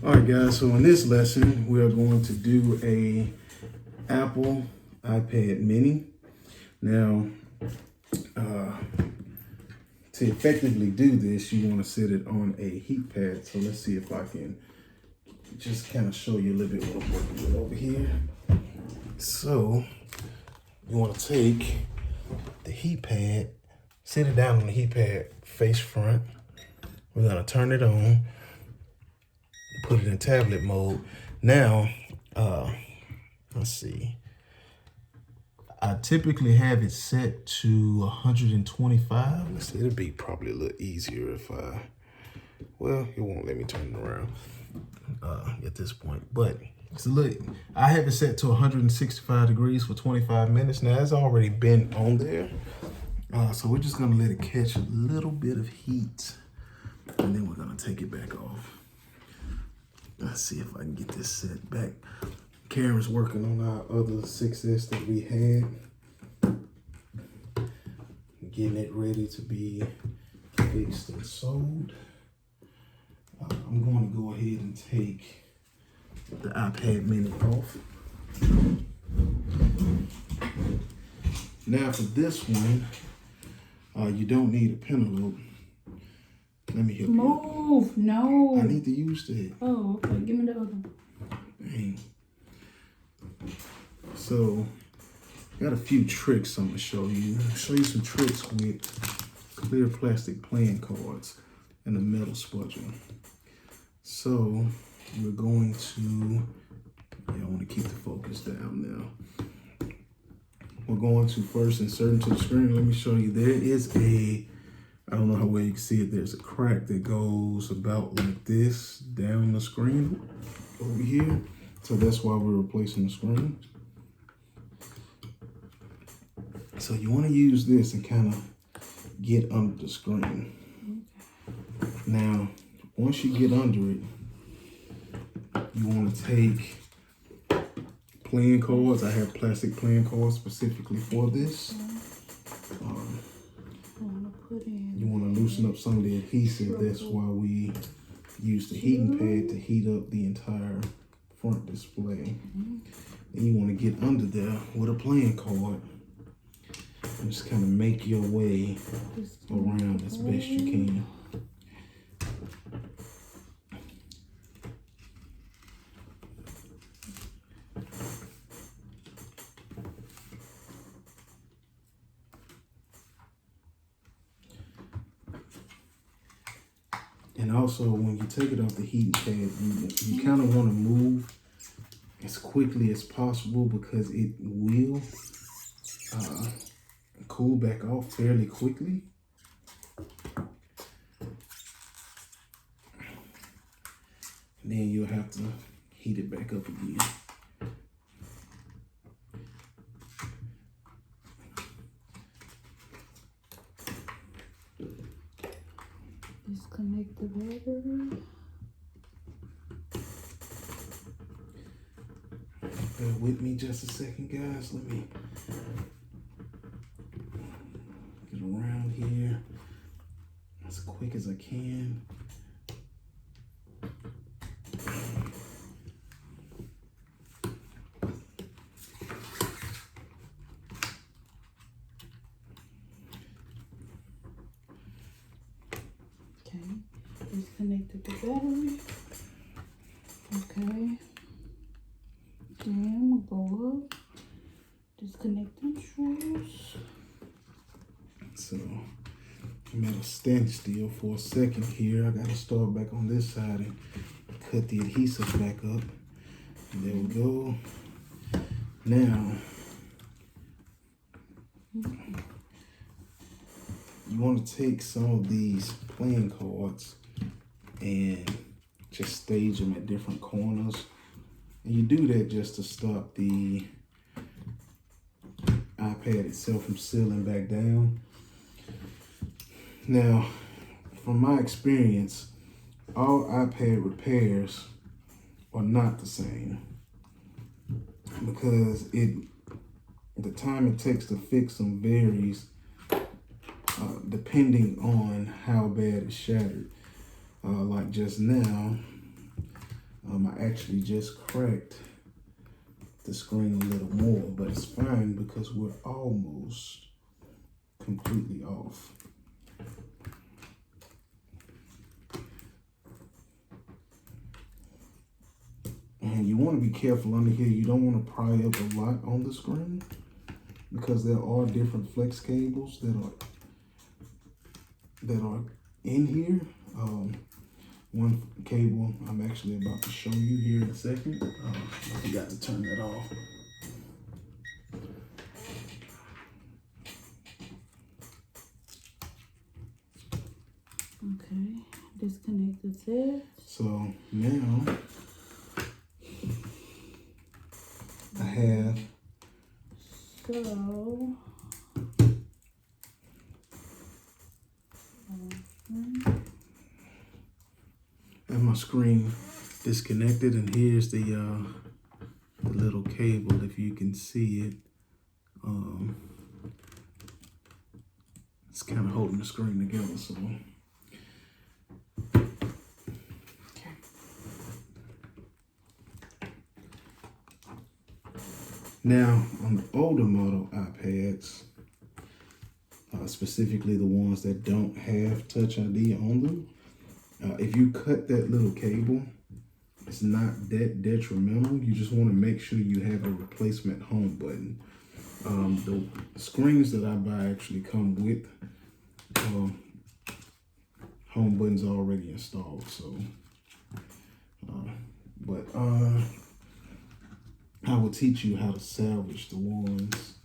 All right, guys, so in this lesson, we are going to do a Apple iPad mini. Now, to effectively do this, you want to set it on a heat pad. So let's see if I can just kind of show you a little bit what I'm working with over here. So you want to take the heat pad, set it down on the heat pad face front. We're going to turn it on, put it in tablet mode. Now, let's see. I typically have it set to 125. Let's see, it'll be probably a little easier if well, it won't let me turn it around at this point. But it's a little, I have it set to 165 degrees for 25 minutes. Now, it's already been on there. So we're just gonna let it catch a little bit of heat, and then we're gonna take it back off. Let's see if I can get this set back. Karen's working on our other 6S that we had. Getting it ready to be fixed and sold. I'm going to go ahead and take the iPad mini off. Now for this one, you don't need a pentalobe. Let me help you. Move, no. I need to use that. Oh, okay. Give me the other one. Dang. So, got a few tricks I'm gonna show you. I'll show you some tricks with clear plastic playing cards and a metal spudger. So, we're going to, I want to keep the focus down now. We're going to first insert into the screen. Let me show you. There is a, I don't know how well you can see it. There's a crack that goes about like this down the screen over here. So that's why we're replacing the screen. So you want to use this and kind of get under the screen. Now, once you get under it, you want to take playing cards. I have plastic playing cards specifically for this. You want to loosen up some of the adhesive. That's why we use the heating pad to heat up the entire front display. Then you want to get under there with a playing card and just kind of make your way around as best you can. And also, when you take it off the heating pad, you kind of want to move as quickly as possible because it will cool back off fairly quickly. And then you'll have to heat it back up again. Disconnect the battery. Bear with me just a second, guys. Let me get around here as quick as I can. Okay. Disconnected the battery. Okay. Then we'll go up. Disconnect the screws. So I'm at a standstill for a second here. I gotta start back on this side and cut the adhesive back up. And there we go. Now, you want to take some of these playing cards and just stage them at different corners. And you do that just to stop the iPad itself from sealing back down. Now, from my experience, all iPad repairs are not the same because the time it takes to fix them varies depending on how bad it's shattered. Like just now, I actually just cracked the screen a little more, but it's fine because we're almost completely off. And you want to be careful under here. You don't want to pry up a lot on the screen because there are different flex cables that are in here. One cable I'm actually about to show you here in a second. I forgot to turn that off. Okay, disconnected it. So now I have my screen disconnected, and here's the little cable, if you can see it. It's kind of holding the screen together, so. Okay. Now, on the older model iPads, specifically the ones that don't have Touch ID on them, if you cut that little cable, it's not that detrimental. You just want to make sure you have a replacement home button. The screens that I buy actually come with home buttons already installed. So, I will teach you how to salvage the ones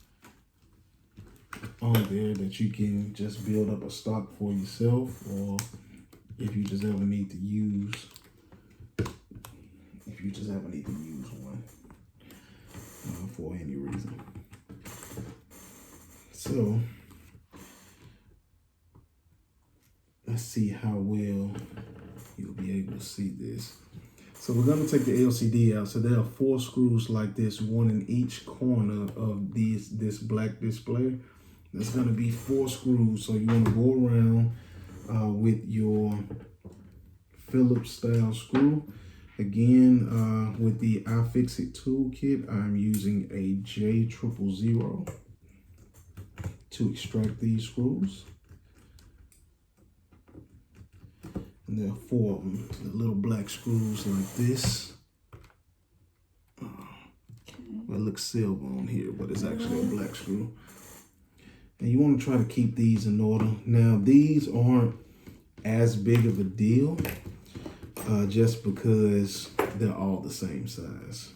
on there that you can just build up a stock for yourself, or if you just ever need to use one for any reason. So let's see how well you'll be able to see this. So we're going to take the LCD out. So there are 4 screws like this, one in each corner of this black display. There's going to be 4 screws. So you want to go around with your Phillips style screw. Again, with the iFixit toolkit, I'm using a J000 to extract these screws. And there are 4 of them, the little black screws like this. Well, it looks silver on here, but it's actually a black screw. And you want to try to keep these in order. Now, these aren't as big of a deal, just because they're all the same size.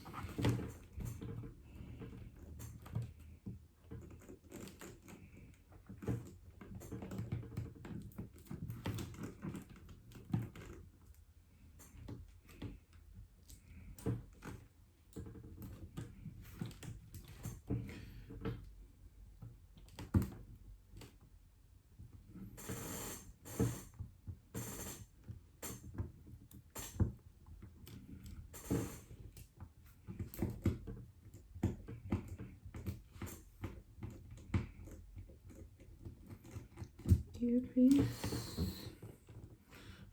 Here, please.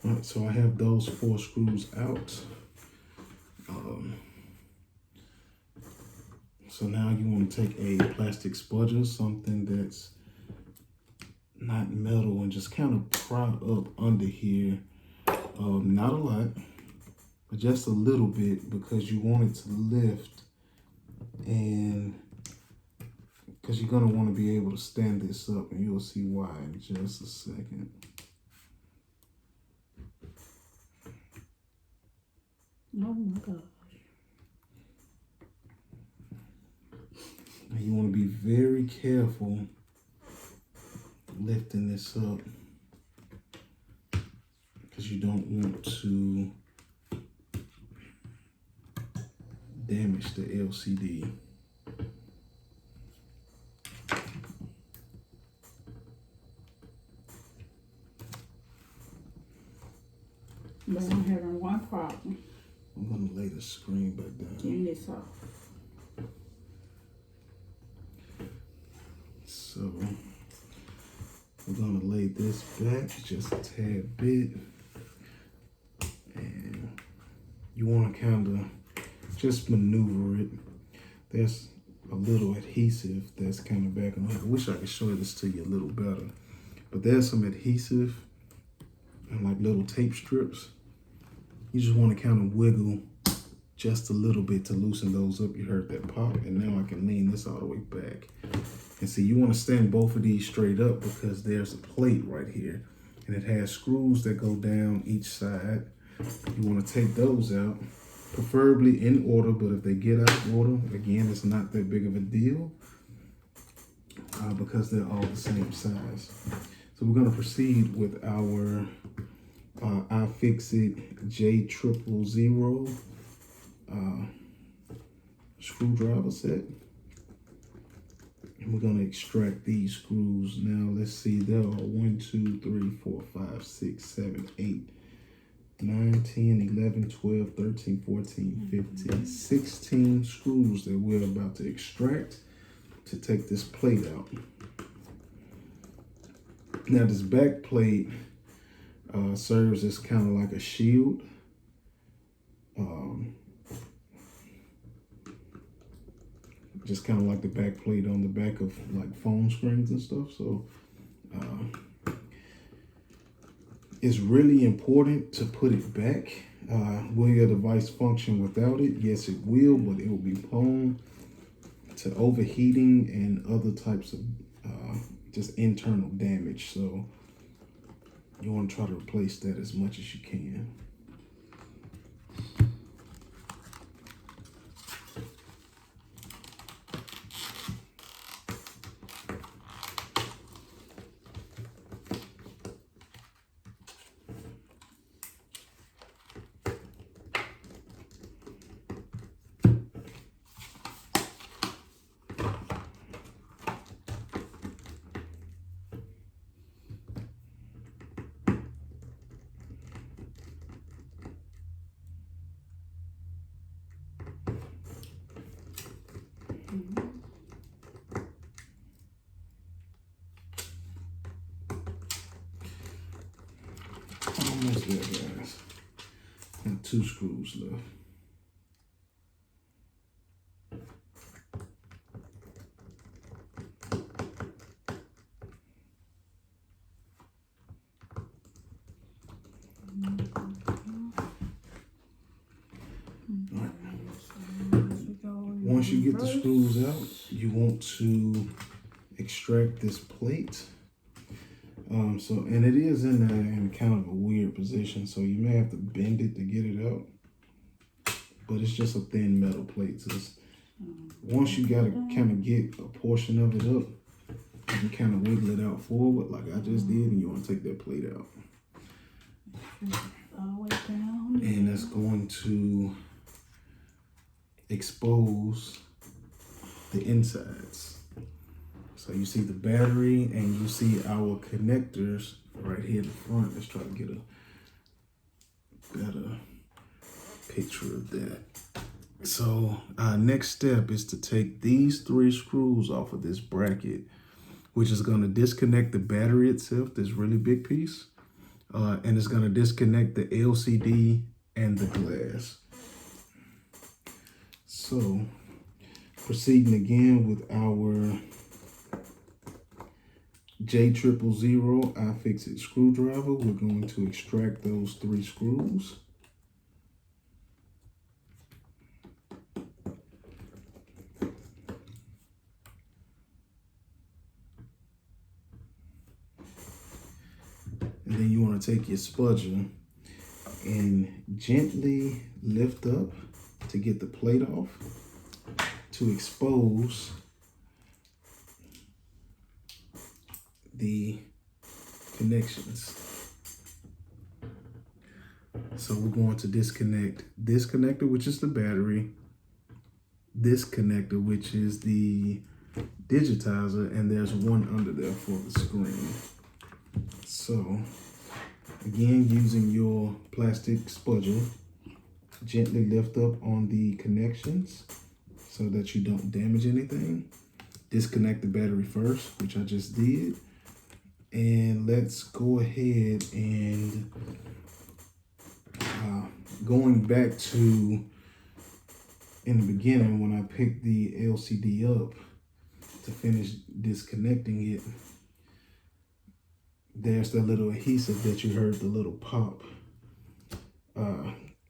All right, so I have those 4 screws out. So now you want to take a plastic spudger, something that's not metal, and just kind of pry up under here. Not a lot, but just a little bit, because you want it to lift, and because you're going to want to be able to stand this up, and you'll see why in just a second. Oh my gosh. And you want to be very careful lifting this up, because you don't want to damage the LCD. But I'm having one problem. I'm going to lay the screen back down. Getting this off. So we're going to lay this back just a tad bit, and you want to kind of just maneuver it. There's a little adhesive that's kind of back on here. I wish I could show this to you a little better, but there's some adhesive and like little tape strips. You just want to kind of wiggle just a little bit to loosen those up. You heard that pop, and now I can lean this all the way back. And see, you want to stand both of these straight up because there's a plate right here, and it has screws that go down each side. You want to take those out, preferably in order, but if they get out of order, again, it's not that big of a deal because they're all the same size. So we're going to proceed with our iFixit J000 screwdriver set. And we're going to extract these screws. Now let's see, there are 1, 2, 3, 4, 5, 6, 7, 8, 9, 10, 11, 12, 13, 14, 15, 16 screws that we're about to extract to take this plate out. Now this back plate serves as kind of like a shield. Just kind of like the back plate on the back of like phone screens and stuff. So it's really important to put it back. Will your device function without it? Yes, it will, but it will be prone to overheating and other types of just internal damage. So you want to try to replace that as much as you can. Almost there, guys. Got 2 screws left. Once you get the screws out, you want to extract this plate. And it is in kind of a weird position, so you may have to bend it to get it out. But it's just a thin metal plate. So once you gotta kind of get a portion of it up, you kind of wiggle it out forward like I just did, and you want to take that plate out. All the way down. And that's going to expose the insides. So you see the battery and you see our connectors right here in the front. Let's try to get a better picture of that. So our next step is to take these 3 screws off of this bracket, which is going to disconnect the battery itself, this really big piece, and it's going to disconnect the LCD and the glass. So proceeding again with our J000 iFixit screwdriver, we're going to extract those 3 screws. And then you want to take your spudger and gently lift up to get the plate off to expose the connections. So we're going to disconnect this connector, which is the battery, this connector, which is the digitizer, and there's one under there for the screen. So again, using your plastic spudger, gently lift up on the connections so that you don't damage anything. Disconnect the battery first, which I just did. And let's go ahead and going back to in the beginning when I picked the LCD up to finish disconnecting it, there's that little adhesive that you heard, the little pop.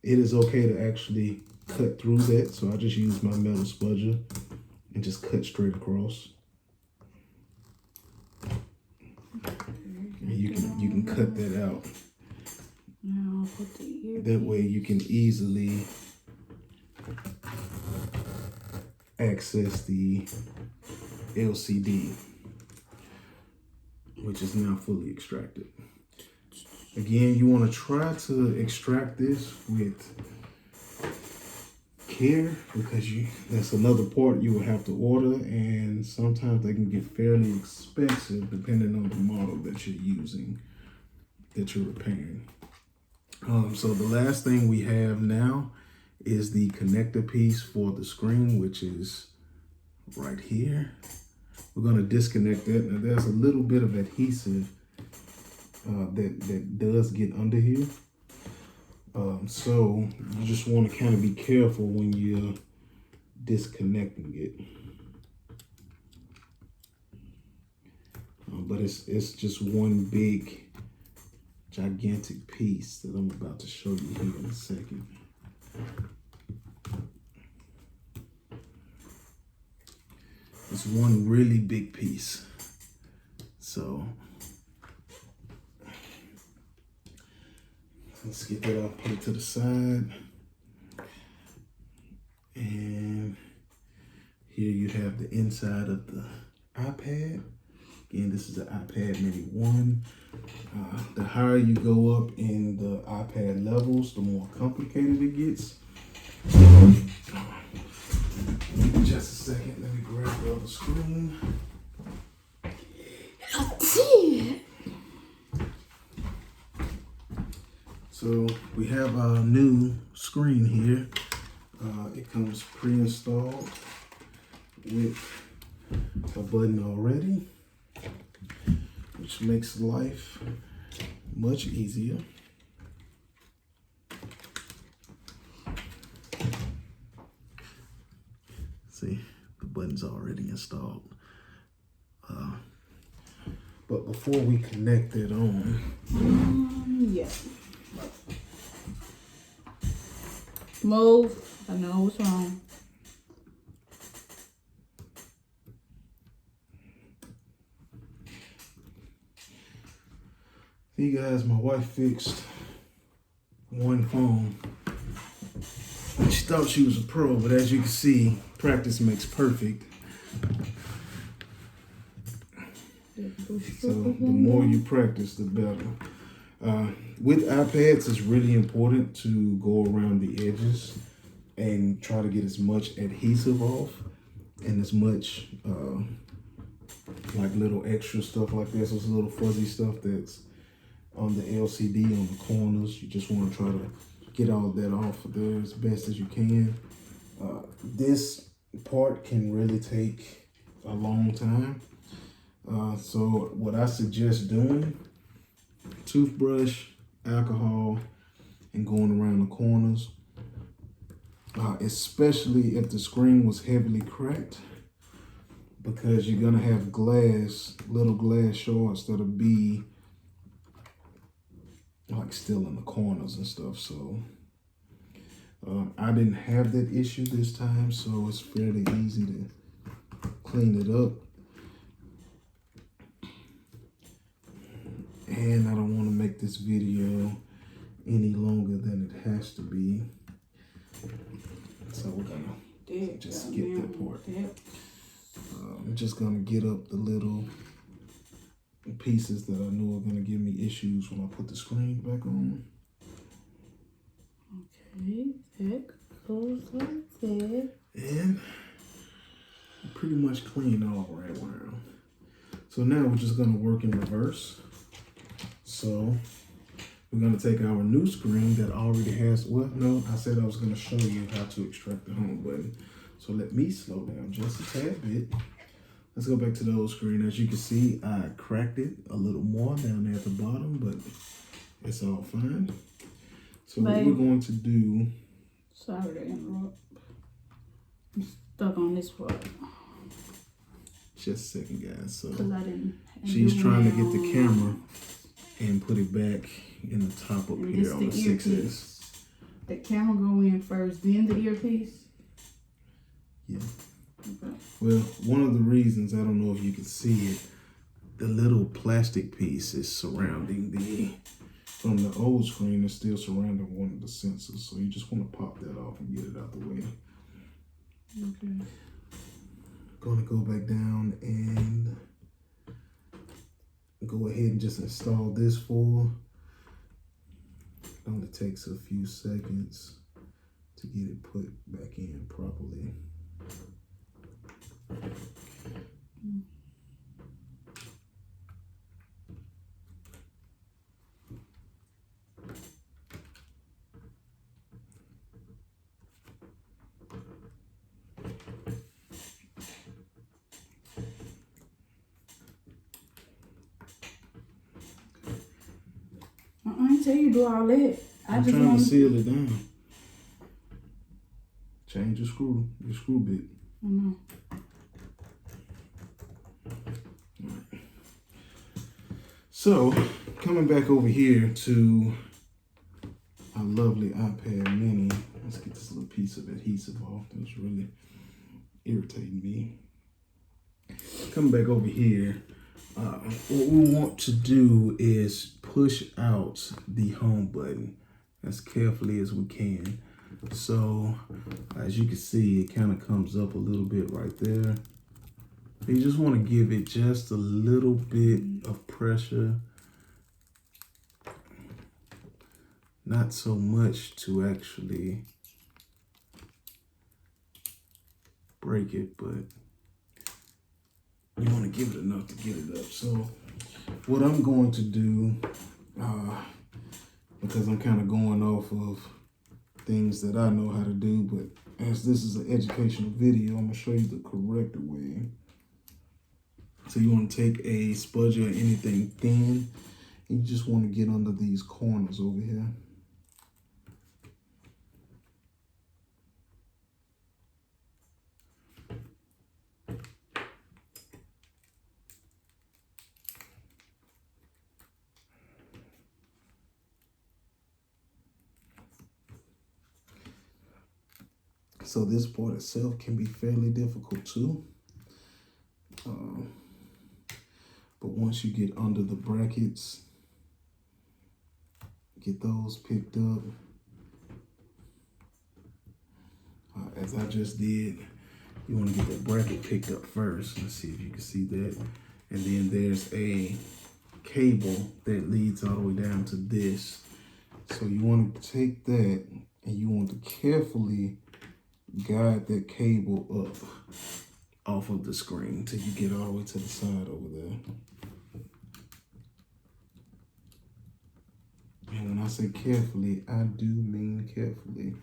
It is okay to actually cut through that, so I just use my metal spudger and just cut straight across. And you can cut that out. Now I'll put the earpiece. That way you can easily access the LCD, which is now fully extracted. Again, you want to try to extract this with care because that's another part you will have to order, and sometimes they can get fairly expensive depending on the model that you're using, that you're repairing. So the last thing we have now is the connector piece for the screen, which is right here. We're going to disconnect that. Now there's a little bit of adhesive that does get under here. So you just want to kind of be careful when you're disconnecting it. But it's just one big gigantic piece that I'm about to show you here in a second. It's one really big piece. So let's get that off, put it to the side. And here you have the inside of the iPad. Again, this is the iPad Mini 1. The higher you go up in the iPad levels, the more complicated it gets. Just a second, let me grab the other screen. So we have our new screen here. It comes pre-installed with a button already, which makes life much easier. See, the button's already installed. But before we connect it on, yeah. Move. I know what's wrong. see guys, my wife fixed one phone. She thought she was a pro, but as you can see, practice makes perfect. So the more you practice, the better. With iPads, it's really important to go around the edges and try to get as much adhesive off and as much like little extra stuff like this, this little fuzzy stuff that's on the LCD on the corners. You just want to try to get all of that off of there as best as you can. This part can really take a long time. So what I suggest doing, toothbrush, alcohol, and going around the corners, especially if the screen was heavily cracked, because you're gonna have little glass shards that'll be like still in the corners and stuff. So I didn't have that issue this time, so it's fairly easy to clean it up. And I don't want to make this video any longer than it has to be. So we're gonna just skip that part. I'm just gonna get up the little pieces that I know are gonna give me issues when I put the screen back on. Okay, that goes like that. And pretty much clean all right around. So now we're just gonna work in reverse. So we're gonna take our new screen that already has, well, no, I said I was gonna show you how to extract the home button. So let me slow down just a tad bit. Let's go back to the old screen. As you can see, I cracked it a little more down there at the bottom, but it's all fine. So what we're going to do. Sorry to interrupt. I'm stuck on this part. Just a second, guys. So she's trying to get the camera and put it back in the top up here on the 6S. The camera go in first, then the earpiece? Yeah. Okay. Well, one of the reasons, I don't know if you can see it, the little plastic piece is surrounding from the old screen, it's still surrounding one of the sensors. So you just want to pop that off and get it out the way. Okay. Going to go back down and go ahead and just install this for. It only takes a few seconds to get it put back in properly. I ain't tell you do all that. I'm just trying to seal it down. Change your screw bit. I know. Right. So, coming back over here to our lovely iPad mini. Let's get this little piece of adhesive off. That's really irritating me. Coming back over here, what we want to do is push out the home button as carefully as we can. So as you can see, it kind of comes up a little bit right there. You just want to give it just a little bit of pressure. Not so much to actually break it, but you want to give it enough to get it up. So what I'm going to do, because I'm kind of going off of things that I know how to do, but as this is an educational video, I'm going to show you the correct way. So you want to take a spudger or anything thin, and you just want to get under these corners over here. So this part itself can be fairly difficult too. But once you get under the brackets, get those picked up. As I just did, you want to get that bracket picked up first. Let's see if you can see that. And then there's a cable that leads all the way down to this. So you want to take that and you want to carefully guide that cable up off of the screen till you get all the way to the side over there. And when I say carefully, I do mean carefully.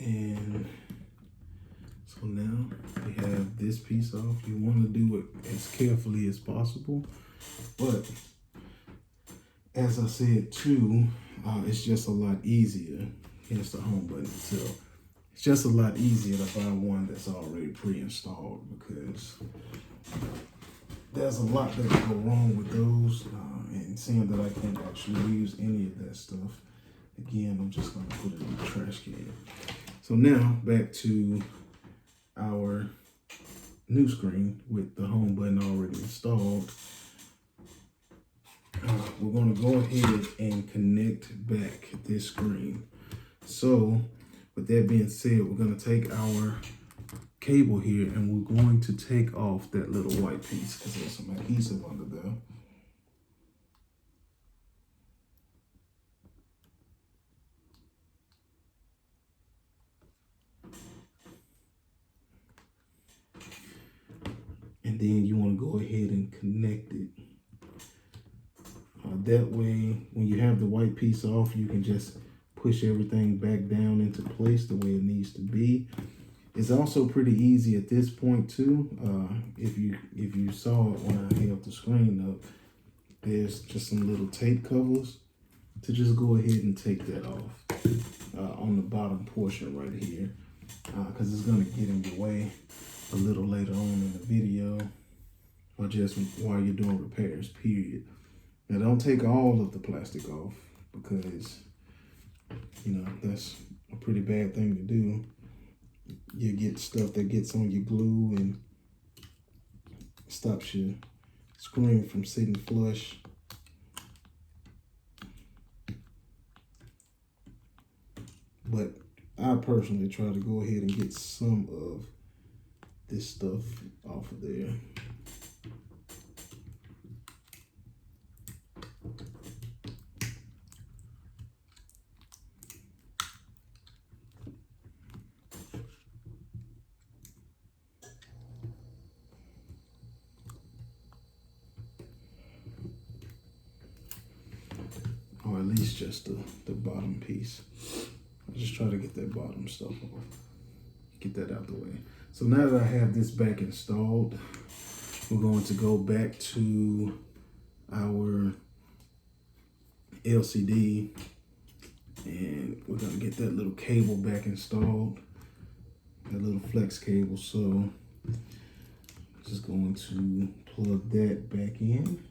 And so now we have this piece off. You want to do it as carefully as possible, but as I said too, it's just a lot easier. Here's the home button itself. It's just a lot easier to buy one that's already pre-installed, because there's a lot that can go wrong with those. And seeing that I can't actually use any of that stuff, again, I'm just going to put it in the trash can. So now back to our new screen with the home button already installed. We're going to go ahead and connect back this screen. So with that being said, we're going to take our cable here, and we're going to take off that little white piece because there's some adhesive under there. And then you want to go ahead and connect it. That way, when you have the white piece off, you can just push everything back down into place the way it needs to be. It's also pretty easy at this point too. If you saw it when I held the screen up, there's just some little tape covers to just go ahead and take that off on the bottom portion right here, because it's gonna get in your way a little later on in the video, or just while you're doing repairs, period. Now don't take all of the plastic off, because you know that's a pretty bad thing to do. You get stuff that gets on your glue and stops your screen from sitting flush. But I personally try to go ahead and get some of this stuff off of there. Or at least just the bottom piece. I just try to get that bottom stuff off. Get that out the way. So now that I have this back installed, we're going to go back to our LCD, and we're going to get that little cable back installed, that little flex cable. So just going to plug that back in.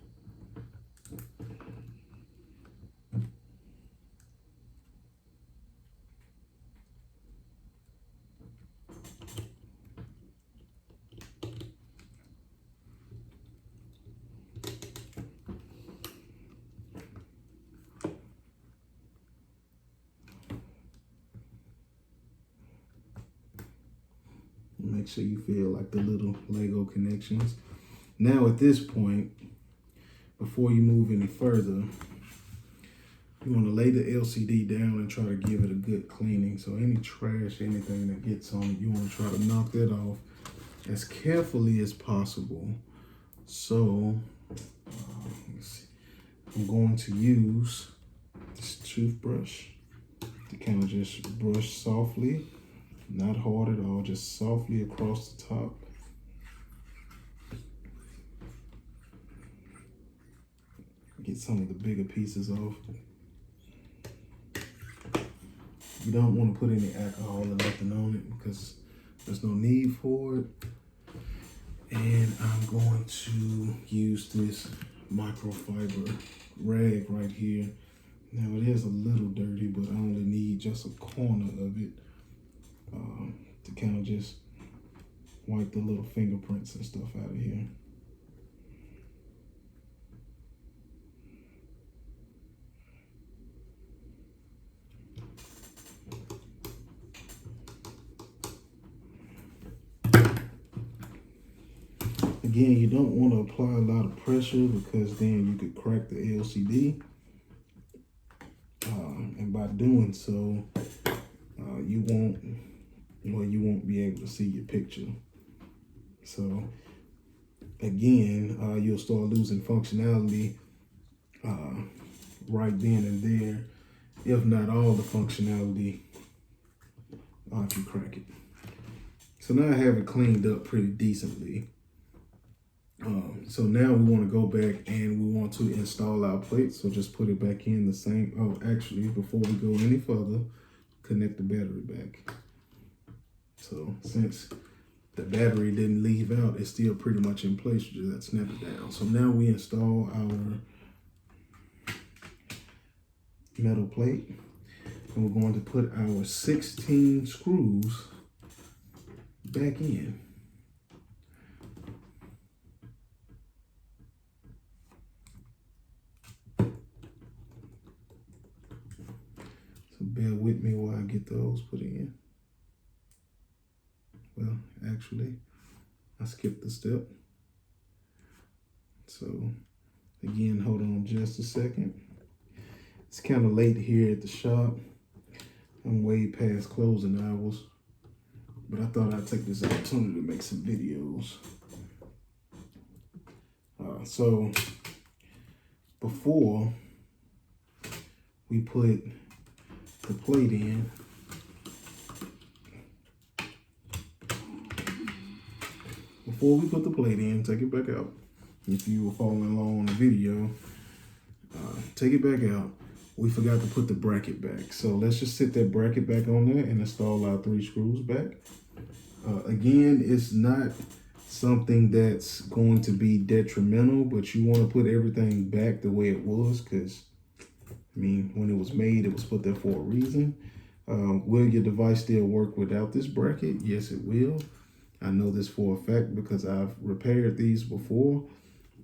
Make sure you feel like the little Lego connections. Now at this point, before you move any further, you want to lay the LCD down and try to give it a good cleaning. So any trash, anything that gets on it, you want to try to knock that off as carefully as possible. So let's see. I'm going to use this toothbrush to kind of just brush softly. Not hard at all, just softly across the top. Get some of the bigger pieces off. You don't want to put any alcohol or nothing on it because there's no need for it. And I'm going to use this microfiber rag right here. Now it is a little dirty, but I only need just a corner of it. To kind of just wipe the little fingerprints and stuff out of here. Again, you don't want to apply a lot of pressure because then you could crack the LCD. And by doing so, you won't be able to see your picture. So again, you'll start losing functionality right then and there, if not all the functionality, if you crack it. So now I have it cleaned up pretty decently. So now we want to go back and we want to install our plate. So just put it back in the same. Oh, actually, before we go any further, connect the battery back. So since the battery didn't leave out, it's still pretty much in place. You just snap it down. So now we install our metal plate, and we're going to put our 16 screws back in. So bear with me while I get those put in. Well, actually. I skipped the step. So again, hold on just a second. It's kind of late here at the shop. I'm way past closing hours, but I thought I'd take this opportunity to make some videos. So before we put the plate in, take it back out. If you were following along on the video, take it back out. We forgot to put the bracket back. So let's just sit that bracket back on there and install our 3 screws back. Again, it's not something that's going to be detrimental, but you want to put everything back the way it was, because I mean, when it was made, it was put there for a reason. Will your device still work without this bracket? Yes, it will. I know this for a fact because I've repaired these before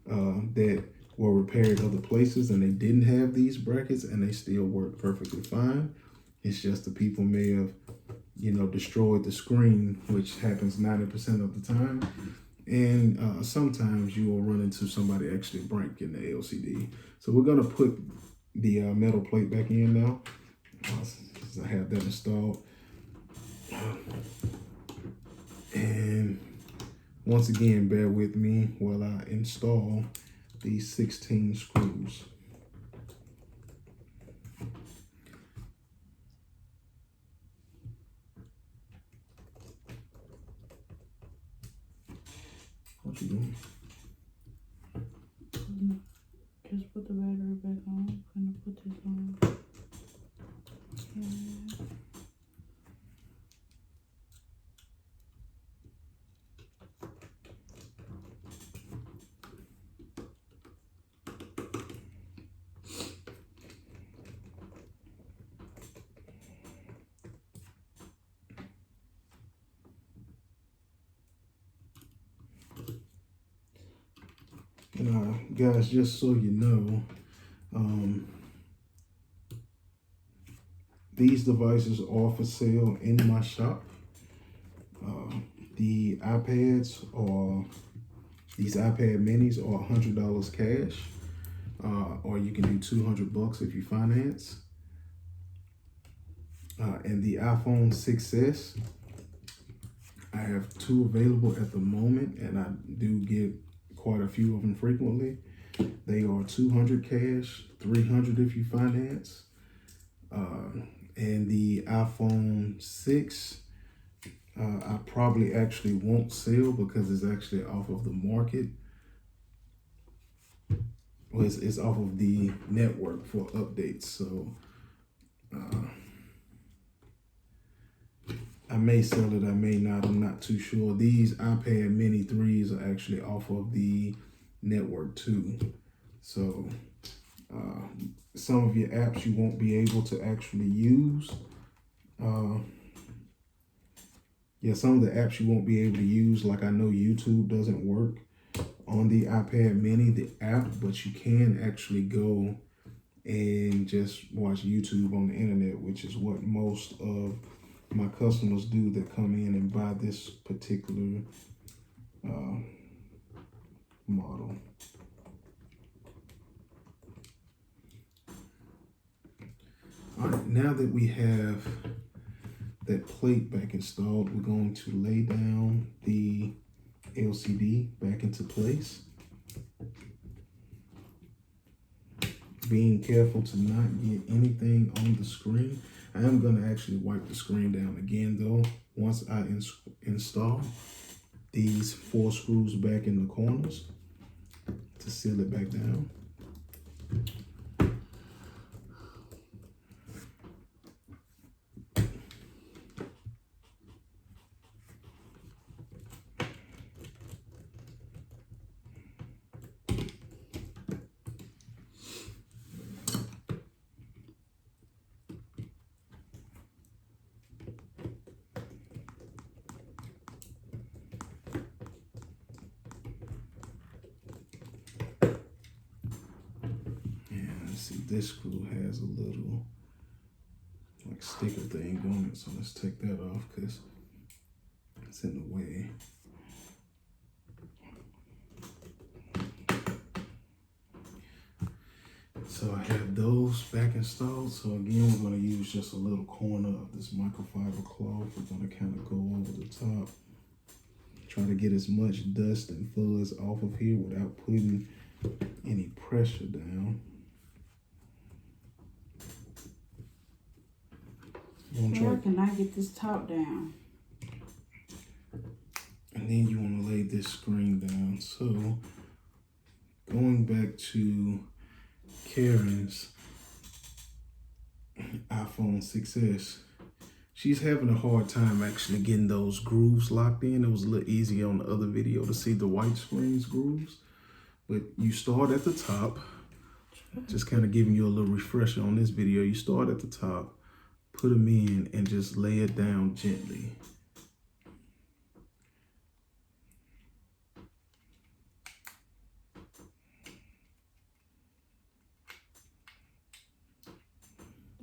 that were repaired other places and they didn't have these brackets and they still work perfectly fine. It's just the people may have, destroyed the screen, which happens 90% of the time. And sometimes you will run into somebody actually breaking the LCD. So we're gonna put the metal plate back in now. I have that installed. And once again, bear with me while I install these 16 screws. What you doing? Just put the battery back on. I'm gonna put this on. Okay. And guys, just so you know, these devices are for sale in my shop. The iPads or these iPad minis are $100 cash, or you can do $200 if you finance. And the iPhone 6s, I have 2 available at the moment, and I do get quite a few of them frequently. They are $200 cash, $300 if you finance. And the iPhone 6, I probably actually won't sell because it's actually off of the market. Well, it's off of the network for updates. So I may sell it, I may not, I'm not too sure. These iPad mini 3s are actually off of the network too. So some of your apps you won't be able to actually use. Some of the apps you won't be able to use, like I know YouTube doesn't work on the iPad mini, the app, but you can actually go and just watch YouTube on the internet, which is what most of my customers do that come in and buy this particular model. All right, now that we have that plate back installed, we're going to lay down the LCD back into place. Being careful to not get anything on the screen. I am going to actually wipe the screen down again though, once I install these 4 screws back in the corners to seal it back down. See, this screw has a little like sticker thing on it, so let's take that off because It's in the way. So I have those back installed. So again, we're going to use just a little corner of this microfiber cloth. We're going to kind of go over the top. Try to get as much dust and fuzz off of here without putting any pressure down. Where can I get this top down? And then you want to lay this screen down. So going back to Karen's iPhone 6S, she's having a hard time actually getting those grooves locked in. It was a little easier on the other video to see the white screen's grooves. But you start at the top, just kind of giving you a little refresher on this video. You start at the top, put them in, and just lay it down gently.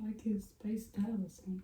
Like his spaced out or something.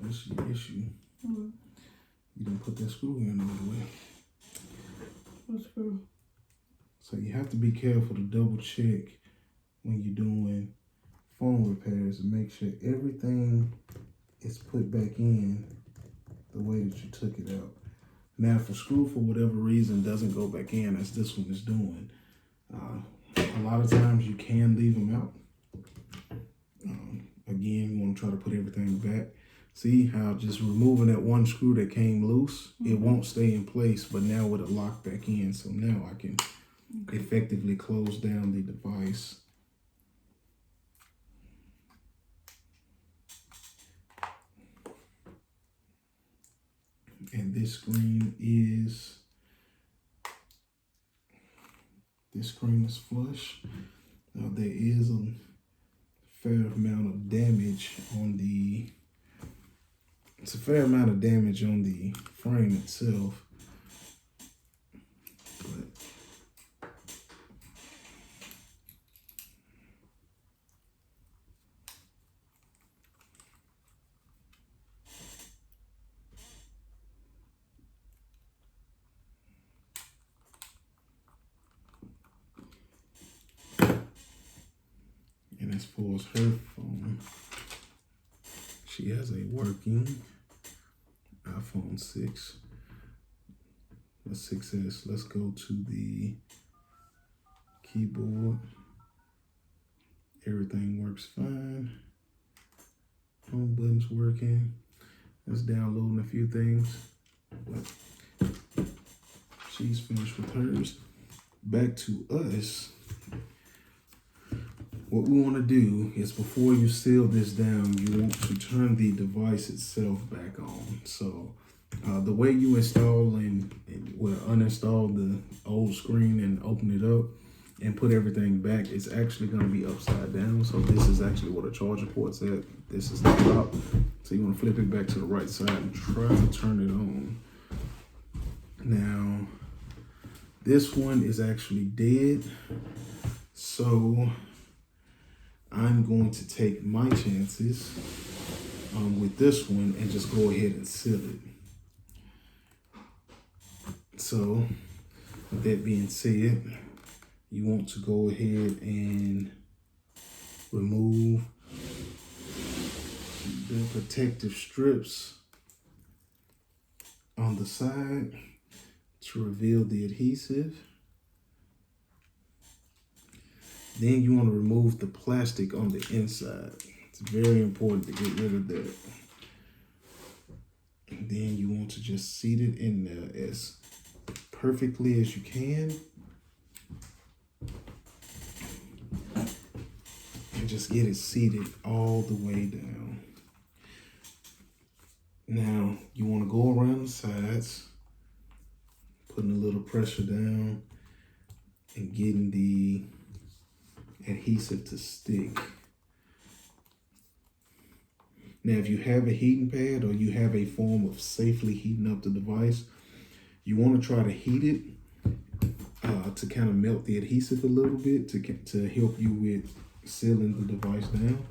This is the issue. Mm-hmm. You didn't put that screw in all the way. What screw? So you have to be careful to double check when you're doing phone repairs and make sure everything is put back in the way that you took it out. Now, if a screw for whatever reason doesn't go back in, as this one is doing, a lot of times you can leave them out. Again, you want to try to put everything back. See how just removing that one screw that came loose, it won't stay in place, but now it'll lock back in. So now I can effectively close down the device. And this screen is flush. Now there is a fair amount of damage on the frame itself. And as far as her phone, she has a working iPhone 6, a 6S. Let's go to the keyboard. Everything works fine. Home button's working. It's downloading a few things, but she's finished with hers. Back to us. What we want to do is, before you seal this down, you want to turn the device itself back on. So the way you install and uninstall the old screen and open it up and put everything back, it's actually going to be upside down. So this is actually where the charger port's at. This is the top. So you want to flip it back to the right side and try to turn it on. Now, this one is actually dead. So I'm going to take my chances with this one and just go ahead and seal it. So with that being said, you want to go ahead and remove the protective strips on the side to reveal the adhesive. Then you want to remove the plastic on the inside. It's very important to get rid of that. And then you want to just seat it in there as perfectly as you can. And just get it seated all the way down. Now you want to go around the sides, putting a little pressure down and getting the adhesive to stick. Now, if you have a heating pad or you have a form of safely heating up the device, you want to try to heat it to kind of melt the adhesive a little bit to help you with sealing the device down.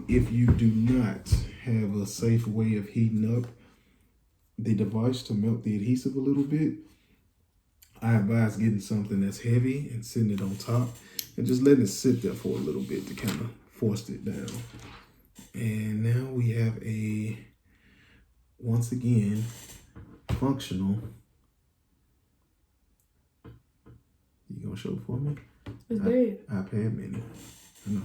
If you do not have a safe way of heating up the device to melt the adhesive a little bit, I advise getting something that's heavy and sitting it on top and just letting it sit there for a little bit to kind of force it down. And now we have a, once again, functional. You gonna show it for me? It's big. iPad mini. I know.